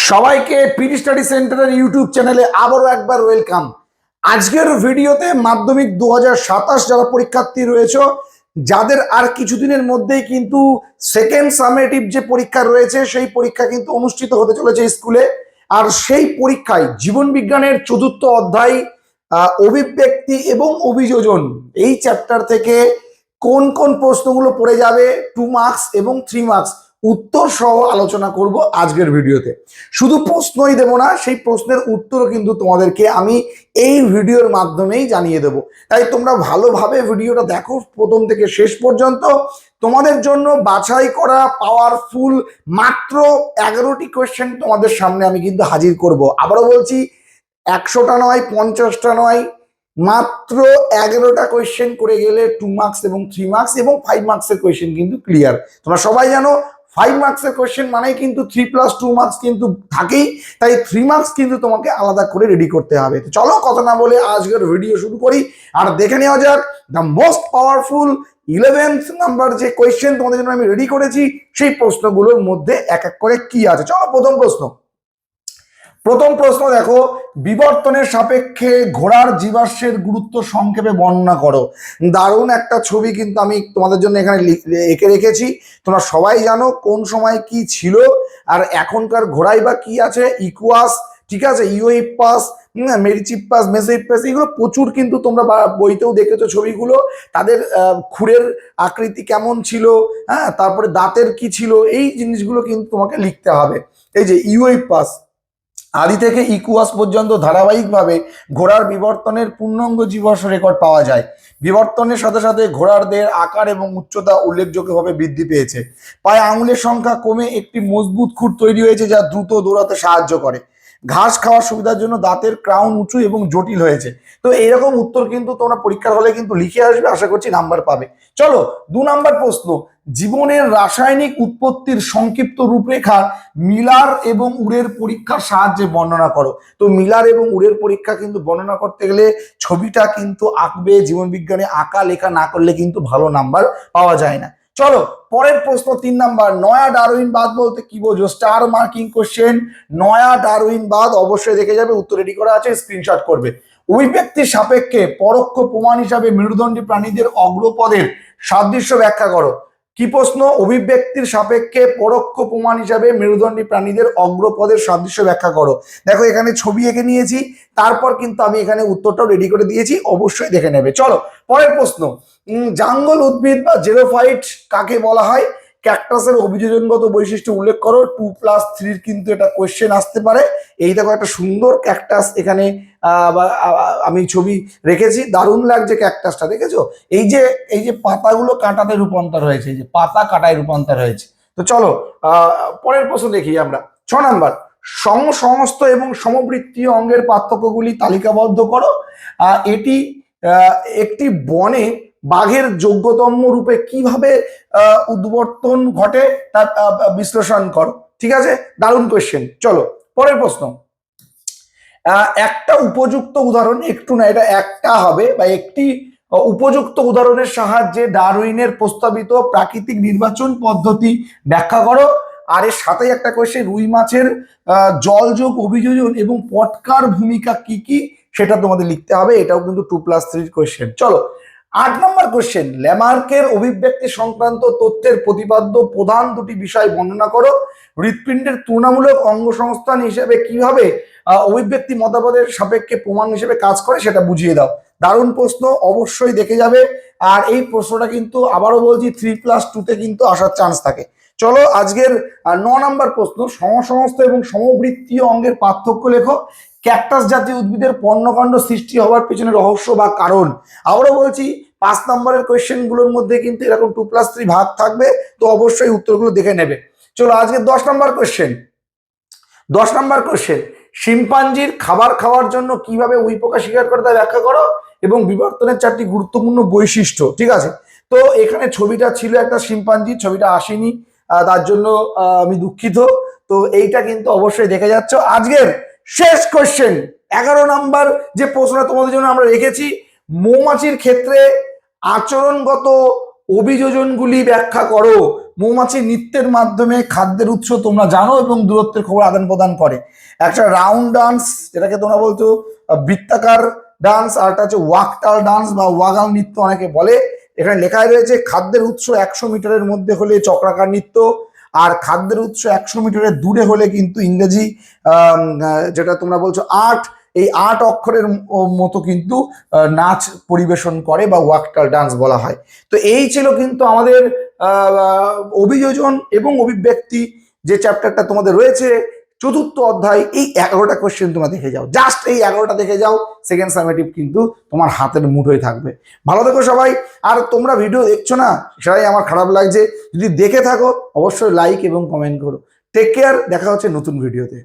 সবাইকে PD study সেন্টারের YouTube চ্যানেলে আবারও একবার ওয়েলকাম। আজকের ভিডিওতে মাধ্যমিক 2027 যারা পরীক্ষার্থী রয়েছে, যাদের আর কিছুদিনের মধ্যেই কিন্তু সেকেন্ড সামেটিভ যে পরীক্ষা রয়েছে সেই পরীক্ষা কিন্তু অনুষ্ঠিত হতে চলেছে স্কুলে। আর সেই পরীক্ষায় জীবন বিজ্ঞানের চতুর্থ অধ্যায় অভিব্যক্তি এবং অভিযোজন এই চ্যাপ্টার থেকে কোন কোন প্রশ্নগুলো পড়ে যাবে 2 মার্কস এবং 3 মার্কস উত্তর সহ আলোচনা করব আজকের ভিডিওতে। শুধু প্রশ্নই দেব না, সেই প্রশ্নের উত্তরও কিন্তু তোমাদেরকে আমি এই ভিডিওর মাধ্যমেই জানিয়ে দেব। তাই তোমরা ভালোভাবে ভিডিওটা দেখো প্রথম থেকে শেষ পর্যন্ত। তোমাদের জন্য বাছাই করা পাওয়ারফুল মাত্র 11টি কোয়েশ্চেন তোমাদের সামনে আমি কিন্তু হাজির করব। আবারও বলছি, 100টা নয়, 50টা নয়, মাত্র 11টা কোয়েশ্চেন করে গেলে 2 মার্কস এবং 3 মার্কস এবং 5 মার্কসের কোয়েশ্চেন কিন্তু ক্লিয়ার। তোমরা সবাই জানো 5 মার্কসের কোয়েশ্চেন মানেই কিন্তু 3+2 মার্কস কিন্তু থাকেই, তাই 3 মার্কস কিন্তু তোমাকে আলাদা করে রেডি করতে হবে। তো চলো কথা না বলে আজকের ভিডিও শুরু করি আর দেখে নেওয়া যাক the most powerful 11th number যে কোয়েশ্চেন তোমাদের জন্য আমি রেডি করেছি সেই প্রশ্নগুলোর মধ্যে এক এক করে কি আছে। চলো প্রথম প্রশ্ন দেখো, বিবর্তনের সাপেক্ষে ঘোড়ার জীবাশ্মের গুরুত্ব সংক্ষেপে বর্ণনা করো। দারুণ একটা ছবি কিন্তু আমি তোমাদের জন্য এখানে এঁকে রেখেছি। তোমরা সবাই জানো কোন সময় কি ছিল আর এখনকার ঘোড়ায় বা কি আছে। ইকুয়াস, ঠিক আছে, ইউইপাস, মেরিচিপাস, মেসোইপাস, এগুলো প্রচুর কিন্তু তোমরা বইতেও দেখেছো ছবিগুলো। তাদের খুরের আকৃতি কেমন ছিল, হ্যাঁ, তারপরে দাঁতের কি ছিল, এই জিনিসগুলো কিন্তু তোমাকে লিখতে হবে। এই যে ইউইপাস, আদি থেকে ইকুয়াস পর্যন্ত ধারাবাহিকভাবে ঘোড়ার বিবর্তনের পূর্ণাঙ্গ জীবাশ্ম রেকর্ড পাওয়া যায়। বিবর্তনের সাথে সাথে ঘোড়ার দেহের আকার এবং উচ্চতা উল্লেখযোগ্যভাবে বৃদ্ধি পেয়েছে। পায়ে আঙুলের সংখ্যা কমে একটি মজবুত খুঁট তৈরি হয়েছে যা দ্রুত দৌড়াতে সাহায্য করে। ঘাস খাওয়ার সুবিধার জন্য দাঁতের ক্রাউন উঁচু এবং জটিল হয়েছে। তো এইরকম উত্তর কিন্তু তোমরা পরীক্ষার হলে কিন্তু লিখে আসবে, আশা করছি নাম্বার পাবে। চলো 2 নাম্বার প্রশ্ন, জীবনের রাসায়নিক উৎপত্তির সংক্ষিপ্ত রূপরেখা মিলার এবং উরের পরীক্ষার সাহায্যে বর্ণনা করো। তো মিলার এবং উরের পরীক্ষা কিন্তু বর্ণনা করতে গেলে ছবিটা কিন্তু আঁকবে। জীবন বিজ্ঞানে আঁকা লেখা না করলে কিন্তু ভালো নাম্বার পাওয়া যায় না। চলো পরের প্রশ্ন 3 নাম্বার, নয়া ডারউইনবাদ বলতে কি বোঝো? Star marking question. নয়া ডারউইনবাদ অবশ্যই দেখে যাবে, উত্তর রেডি করা আছে, স্ক্রিনশট করবে। অভিব্যক্তির সাপেক্ষে পরোক্ষ প্রমাণ হিসাবে মেরুদণ্ডী প্রাণীদের অগ্রপদের সাদৃশ্য ব্যাখ্যা করো। কি প্রশ্ন? অভিব্যক্তির সাপেক্ষে পরোক্ষ প্রমাণ হিসাবে মেরুদণ্ডী প্রাণীদের অগ্রপদের সাদৃশ্য ব্যাখ্যা করো। দেখো এখানে ছবি এঁকে নিয়েছি, তারপর কিন্তু আমি এখানে উত্তরটাও রেডি করে দিয়েছি, অবশ্যই দেখে নেবে। চলো পরের প্রশ্ন, জাঙ্গল উদ্ভিদ বা জেরোফাইট কাকে বলা হয়? ক্যাকটাসের অভিযোজনগত বৈশিষ্ট্য উল্লেখ করো। 2+3 কিন্তু এটা কোয়েশ্চেন আসতে পারে। এই দেখো একটা সুন্দর ক্যাকটাস এখানে আমি ছবি রেখেছি, দারুণ লাগছে ক্যাকটাসটা, দেখেছো? এই যে পাতাগুলো কাঁটাতে রূপান্তর হয়েছে, এই যে পাতা কাঁটায় রূপান্তর হয়েছে। তো চলো পরের প্রশ্ন দেখি আমরা। 6 নাম্বার, সমস্ত এবং সমবৃত্তীয় অঙ্গের পার্থক্যগুলি তালিকাবদ্ধ করো। এটি একটি বনে বাঘের যোগ্যতম রূপে কিভাবে উদ্বর্তন ঘটে তা বিশ্লেষণ করো। ঠিক আছে, দারুণ কোয়েশ্চেন। চলো পরের প্রশ্ন, একটা উপযুক্ত উদাহরণ, একটু না এটা একটা হবে, বা একটি উপযুক্ত উদাহরণের সাহায্যে ডারউইনের প্রস্তাবিত প্রাকৃতিক নির্বাচন পদ্ধতি ব্যাখ্যা করো। আর এর সাথে একটা কোয়েশ্চেন, রুই মাছের জলযোগ, অভিযোজন এবং পটকার ভূমিকা কি কি সেটা তোমাদের লিখতে হবে। এটাও কিন্তু 2+3 কোয়েশ্চেন। চলো 8 নম্বর কোয়েশ্চেন, ল্যামার্কের অভিব্যক্তি সংক্রান্ত তথ্যের প্রতিপাদ্য প্রধান দুটি বিষয় বর্ণনা করো। হৃৎপিণ্ডের তুলনামূলক অঙ্গসংস্থান হিসেবে কিভাবে অভিব্যক্তি মতবাদের সাপেক্ষে প্রমাণ হিসেবে কাজ করে সেটা বুঝিয়ে দাও। দারুণ প্রশ্ন, অবশ্যই দেখে যাবে। আর এই প্রশ্নটা কিন্তু আবারও বলছি 3+2-তে কিন্তু আসার চান্স থাকে। চলো আজকের 9 নম্বর প্রশ্ন, সমসমস্ত এবং সমবৃত্তীয় অঙ্গের পার্থক্য লেখো। ক্যাকটাস জাতীয় উদ্ভিদের পর্ণকাণ্ড সৃষ্টি হওয়ার পেছনে রহস্য বা কারণ। আবারও বলছি 5 নম্বরের কোয়েশ্চেন গুলোর মধ্যে কিন্তু এরকম 2+3 ভাগ থাকবে, তো অবশ্যই উত্তরগুলো দেখে নেবে। চলো আজকে 10 নম্বর কোয়েশ্চেন। 10 নম্বর কোয়েশ্চেন, শিম্পাঞ্জির খাবার খাওয়ার জন্য কিভাবে উইপোকা শিকার করে তা ব্যাখ্যা করো এবং বিবর্তনের 4টি গুরুত্বপূর্ণ বৈশিষ্ট্য। ঠিক আছে, তো এখানে ছবিটা ছিল একটা শিম্পাঞ্জি, ছবিটা আসেনি, তার জন্য আমি দুঃখিত। তো এইটা কিন্তু অবশ্যই দেখে যাচ্ছ। আজকের শেষ কোয়েশ্চেন 11 নাম্বার যে প্রশ্নটা তোমাদের জন্য আমরা রেখেছি, মৌমাছির ক্ষেত্রে আচরণগত অভিযোজনগুলি ব্যাখ্যা করো। মৌমাছি নৃত্যের মাধ্যমে খাদ্যের উৎস তোমরা জানো এবং দূরত্বের খবর আদান প্রদান করে। একটা রাউন্ড ডান্স, যেটাকে তোমরা বলছো বৃত্তাকার ডান্স, আর একটা হচ্ছে ওয়াকটাল ডান্স বা ওয়াগাল নৃত্য অনেকে বলে। এখানে লেখায় রয়েছে খাদ্যের উৎস 100 মিটারের মধ্যে হলে চক্রাকার নৃত্য, আর খাদ্যের উৎস 100 মিটারের দূরে হলে কিন্তু ইংরেজি যেটা তোমরা বলছো আর্ট, এই 8 অক্ষরের মতো কিন্তু নাচ পরিবেশন করে বা ওয়াকটাল ডান্স বলা হয়। তো এই ছিল কিন্তু আমাদের অভিযোজন এবং অভিব্যক্তি যে চ্যাপ্টারটা তোমাদের রয়েছে, চতুর্থ অধ্যায়। এই 11টা কোশ্চেন তোমরা দেখে যাও, জাস্ট এই 11টা দেখে যাও, সেকেন্ড সামেটিভ কিন্তু তোমার হাতের মুঠোয় থাকবে। ভালো থেকো সবাই। আর তোমরা ভিডিও দেখছো না, সেটাই আমার খারাপ লাগছে। যদি দেখে থাকো অবশ্যই লাইক এবং কমেন্ট করো। টেক কেয়ার, দেখা হচ্ছে নতুন ভিডিওতে।